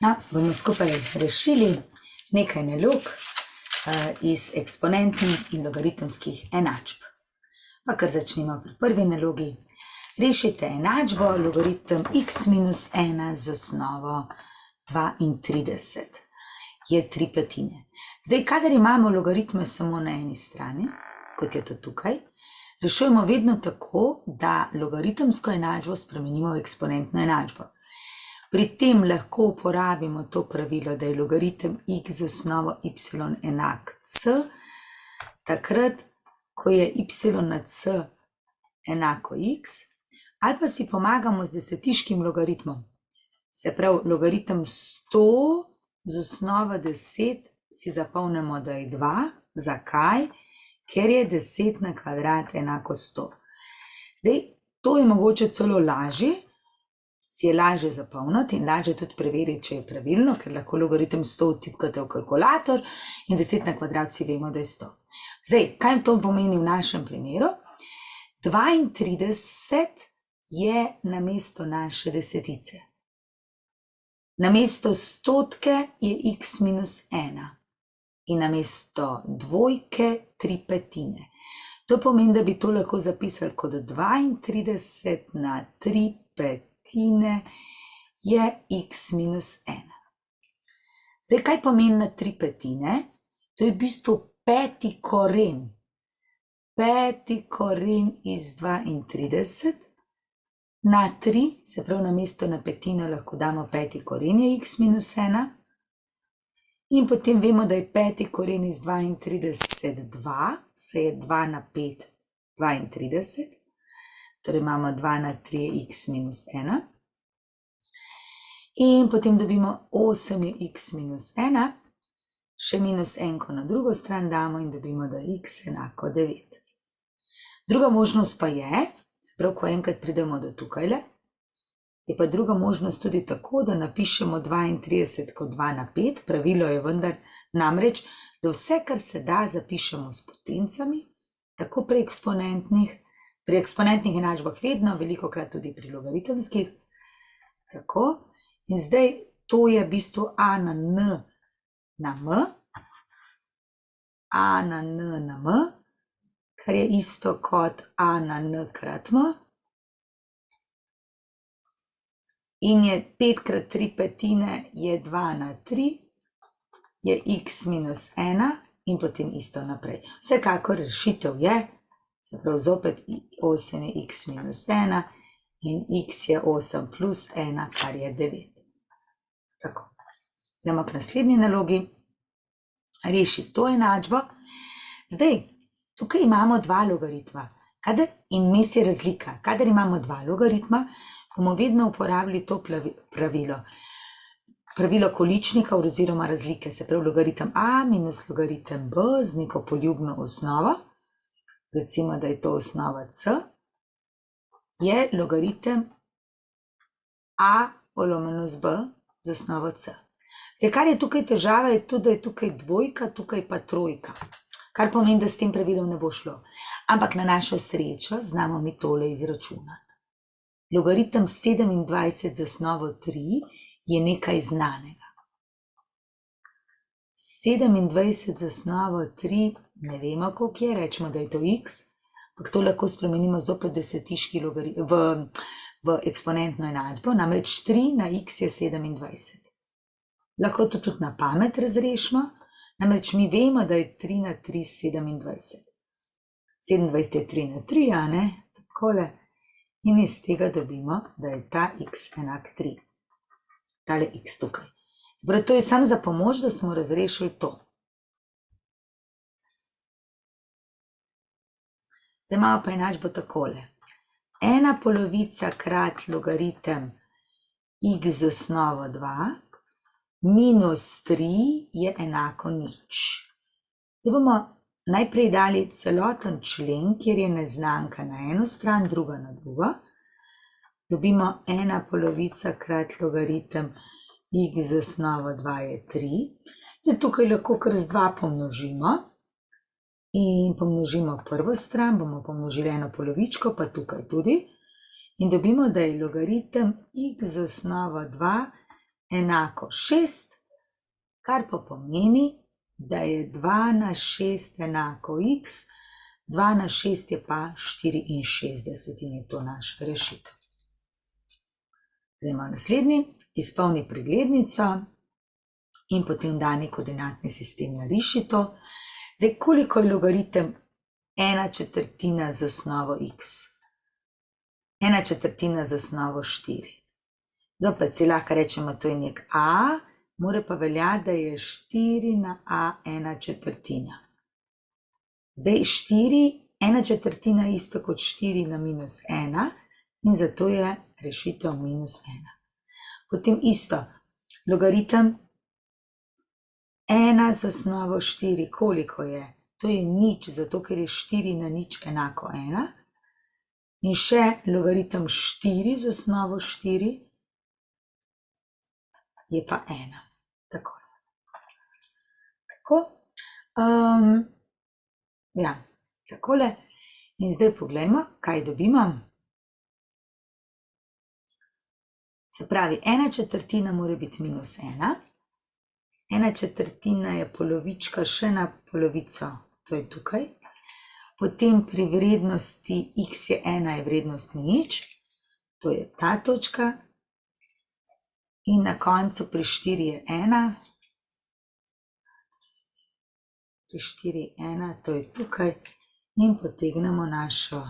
No, bomo skupaj rešili nekaj nalog iz eksponentnih in logaritemskih enačb. Pa kar začnemo pri prvi nalogi. Rešite enačbo logaritem x minus 1 z osnovo 32 je 3/5. Zdaj, kadar imamo logaritme samo na eni strani, kot je to tukaj, rešujemo vedno tako, da logaritemsko enačbo spremenimo v eksponentno enačbo. Pri tem lahko uporabimo to pravilo, da je logaritem x z osnovo y enak c, takrat, ko je y na c enako x, ali pa si pomagamo z desetiškim logaritmom. Se pravi, logaritem 100 z osnovo 10 si zapomnimo, da je 2. Zakaj? Ker je 10 na kvadrat enako 100. Zdaj, to je mogoče celo lažje, si je lažje zapomniti in lažje tudi preveriti, če je pravilno, ker lahko logaritem 100 vtipkate v kalkulator in 10 na kvadrat si vemo, da je 100. Zdaj, kaj to pomeni v našem primeru? 32 je namesto naše desetice. Namesto stotke je x minus 1 in namesto dvojke 3/5. To pomeni, da bi to lahko zapisali kot 32 na 3/5 je x minus 1. Zdaj, kaj pomeni na 3/5? To je v bistvu peti koren. Peti koren iz 32 na 3, se pravi, namesto na petino lahko damo peti koren je x minus 1. In potem vemo, da je peti koren iz 32 2, se je 2 na 5, 32. Torej imamo 2 na 3 je x minus 1. In potem dobimo 8 je x minus 1, še minus 1 na drugo stran damo in dobimo, da je x enako 9. Druga možnost pa je, se pravi, ko enkrat pridemo do tukajle, je pa druga možnost tudi tako, da napišemo 32 kot 2 na 5, pravilo je vendar namreč, da vse, kar se da, zapišemo s potencami, tako pri eksponentnih enačbah vedno, velikokrat tudi pri logaritemskih. Tako, in zdaj to je v bistvu a na n na m, a na n na m, kar je isto kot a na n krat m. In je 5 krat 3/5 je 2 na 3, je x minus 1 in potem isto naprej. Vsekakor rešitev je, se pravi zopet 8 je x minus 1 in x je 8 plus 1, kar je 9. Tako, gremo k naslednji nalogi, reši to enačbo. Zdaj, tukaj imamo dva logaritma in mes je razlika. Kadar imamo dva logaritma, bomo vedno uporabili to pravilo. Pravilo količnika oziroma razlike, se pravi logaritem a minus logaritem b z neko poljubno osnovo, recimo, da je to osnova c, je logaritem a polomeno z b z osnovo c. Zdaj, kar je tukaj težava, je tudi, da je tukaj dvojka, tukaj pa trojka, kar pomeni, da s tem pravilom ne bo šlo. Ampak na našo srečo znamo mi tole izračunati. Logaritem 27 z osnovo 3 je nekaj znanega. 27 z osnovo 3 ne vemo, koliko je, rečemo, da je to x, ampak to lahko spremenimo zopet desetiški v eksponentno enačbo, namreč 3 na x je 27. Lahko to tudi na pamet razrešimo, namreč mi vemo, da je 3 na 3 27. 27 je 3 na 3, a ne? Takole. In iz tega dobimo, da je ta x enak 3. Tale x tukaj. Zdaj, to je samo za pomoč, da smo razrešili to. Zdaj imamo pa enačbo takole. 1/polovica krat logaritem x z osnovo 2 minus 3 je enako 0. Zdaj bomo najprej dali celoten člen, kjer je neznanka na eno stran, druga na drugo. Dobimo 1/polovica krat logaritem x z osnovo 2 je 3. Zdaj tukaj lahko kar z 2 pomnožimo in pomnožimo prvo stran, bomo pomnožili eno polovičko, pa tukaj tudi. In dobimo, da je logaritem x z osnovo 2 enako 6, kar pa pomeni, da je 2 na 6 enako x, 2 na 6 je pa 64 in je to naša rešitev. Gremo naslednji, izpolni preglednico in potem dani koordinatni sistem nariši to. Zdaj, koliko je logaritem 1/4 z osnovo x? 1/4 z osnovo 4. Zopet si lahko rečemo, to je nek a, mora pa veljati, da je 4 na a 1/4. Zdaj 1/4 isto kot 4 na -1 in zato je rešitev -1. Potem isto, logaritem 1 z osnovo 4, koliko je? To je nič, zato ker je 4 na nič enako 1. In še logaritem 4 z osnovo 4 je pa 1. Tako. Ja, takole. In zdaj poglejmo, kaj dobimo. Se pravi, 1/4 mora biti -1. 1/4 je polovička še na polovico, to je tukaj. Potem pri vrednosti x je 1, je vrednost nič, to je ta točka. In na koncu pri 4 je 1. Pri 4 je 1, to je tukaj. In potegnemo našo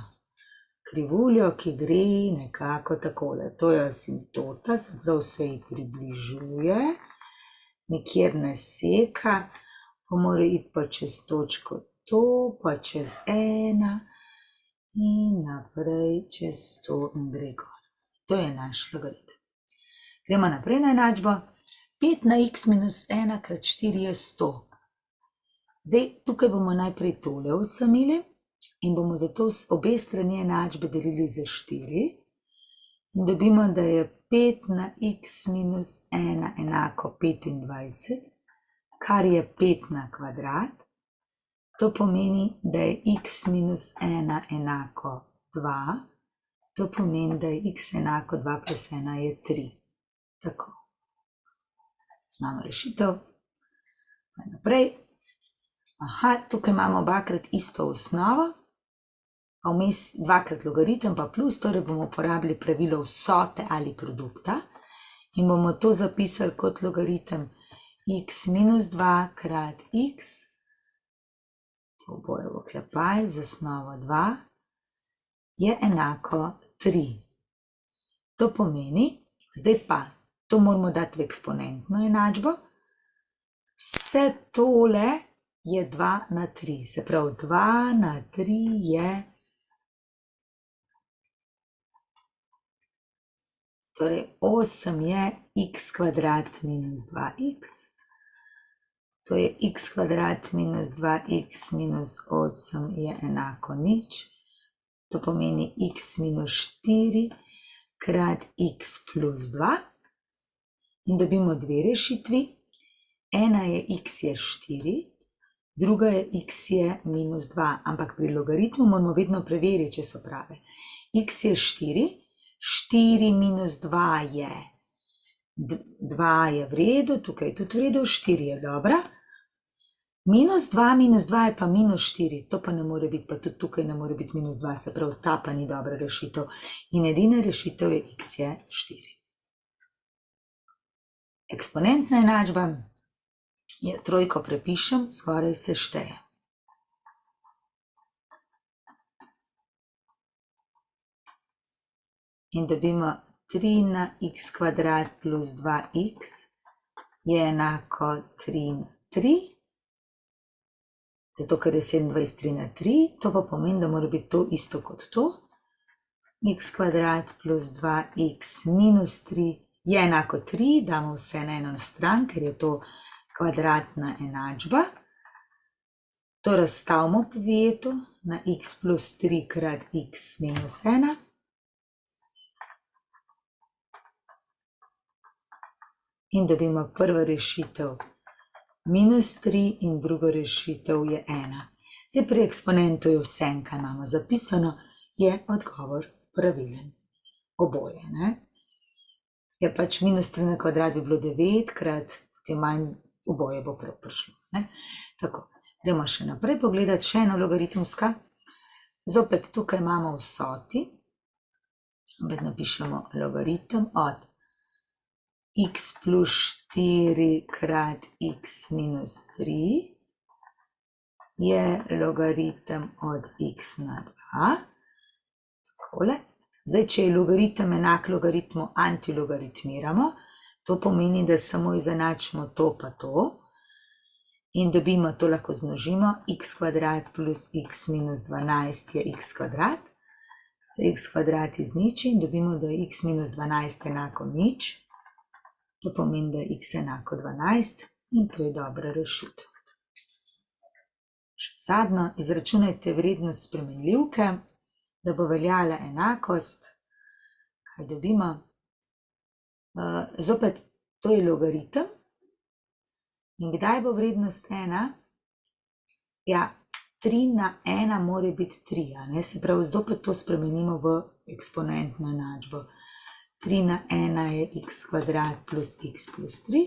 krivuljo, ki gre nekako takole. To je asintota, se pravi se ji približuje, nikjer ne seka, pa mora iti pa čez točko to, pa čez 1 in naprej čez to in gre gor. To je naš logaritem. Gremo naprej na enačbo. 5 na x minus 1 krat 4 je 100. Zdaj, tukaj bomo najprej tole osamili in bomo zato obe strani enačbe delili za 4 in dobimo, da je 5 na x minus 1 enako 25, kar je 5 na kvadrat. To pomeni, da je x minus 1 enako 2. To pomeni, da je x enako 2 plus 1 je 3. Tako. Imamo rešitev. Naprej. Aha, tukaj imamo obakrat isto osnovo, pa vmes dvakrat logaritem pa plus, torej bomo uporabili pravilo vsote ali produkta in bomo to zapisali kot logaritem x minus 2 krat x, to boje v oklepaj z osnovo 2, je enako 3. To pomeni, zdaj pa, to moramo dati v eksponentno enačbo, vse tole je 2 na 3, se pravi 2 na 3 je, torej 8 je x kvadrat minus 2x, to je x kvadrat minus 2x minus 8 je enako nič, to pomeni x minus 4 krat x plus 2 in dobimo dve rešitvi, ena je x je 4, druga je x je minus 2, ampak pri logaritmu moramo vedno preveriti, če so prave. X je 4, 4 minus 2 je, 2 je v redu, tukaj je tudi v redu, 4 je dobra. Minus 2 je pa minus 4, to pa ne more biti, pa tudi tukaj ne more biti minus 2, se pravi, ta pa ni dobra rešitev. In edina rešitev je x je 4. Eksponentna enačba je trojko prepišem, zgoraj se šteje. In dobimo 3 na x kvadrat plus 2x je enako 3 na 3, zato ker je 27 3 na 3, to pa pomeni, da mora biti to isto kot to. X kvadrat plus 2x minus 3 je enako 3, damo vse na eno stran, ker je to kvadratna enačba. To razstavimo po vijetu na x plus 3 krat x minus 1. In dobimo prvo rešitev minus 3 in drugo rešitev je 1. Zdaj pri eksponentu je vse, kaj imamo zapisano, je odgovor pravilen. Oboje, ne? je pač minus 3 na kvadrat bi bilo 9 krat, potem manj oboje bo prav prišlo. Tako, gremo še naprej pogledati, še eno logaritemska. Zopet tukaj imamo vsoti, opet napišemo logaritem od x plus 4 krat x minus 3 je logaritem od x na 2. Takole. Zdaj, če je logaritem enak logaritmu, antilogaritmiramo. To pomeni, da samo izenačimo to pa to. In dobimo, to lahko zmnožimo, x kvadrat plus x minus 12 je x kvadrat. Se x kvadrat izniči in dobimo, da je x minus 12 enako nič. To pomeni, da je x enako 12 in to je dobra rešitev. Še zadnjo, izračunajte vrednost spremenljivke, da bo veljala enakost. Kaj dobimo? Zopet, to je logaritem. In kdaj bo vrednost 1? Ja, 3 na 1 mora biti 3, se pravi, zopet to spremenimo v eksponentno enačbo. 3 na 1 je x kvadrat plus x plus 3.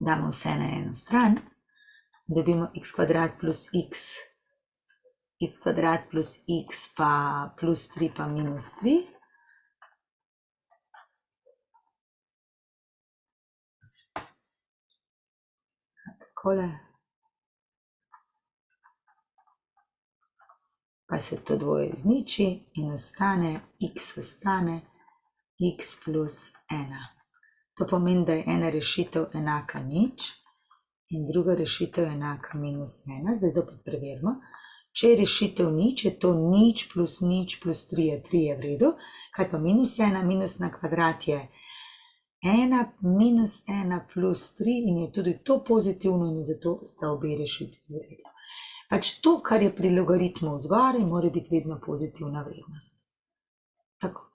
Damo vse na eno stran. Dobimo x kvadrat plus x kvadrat plus x pa plus 3 pa minus 3. Takole. Pa se to dvoje izniči in ostane x plus 1. To pomeni, da je ena rešitev enaka nič in druga rešitev enaka minus 1. Zdaj zopet preverimo. Če je rešitev nič, je to nič plus 3 je 3 je v redu. Kaj pa minus 1? Minus na kvadrat je 1 minus 1 plus 3 in je tudi to pozitivno in zato sta obe rešitvi v redu. Pač to, kar je pri logaritmu zgoraj, mora biti vedno pozitivna vrednost. Tako.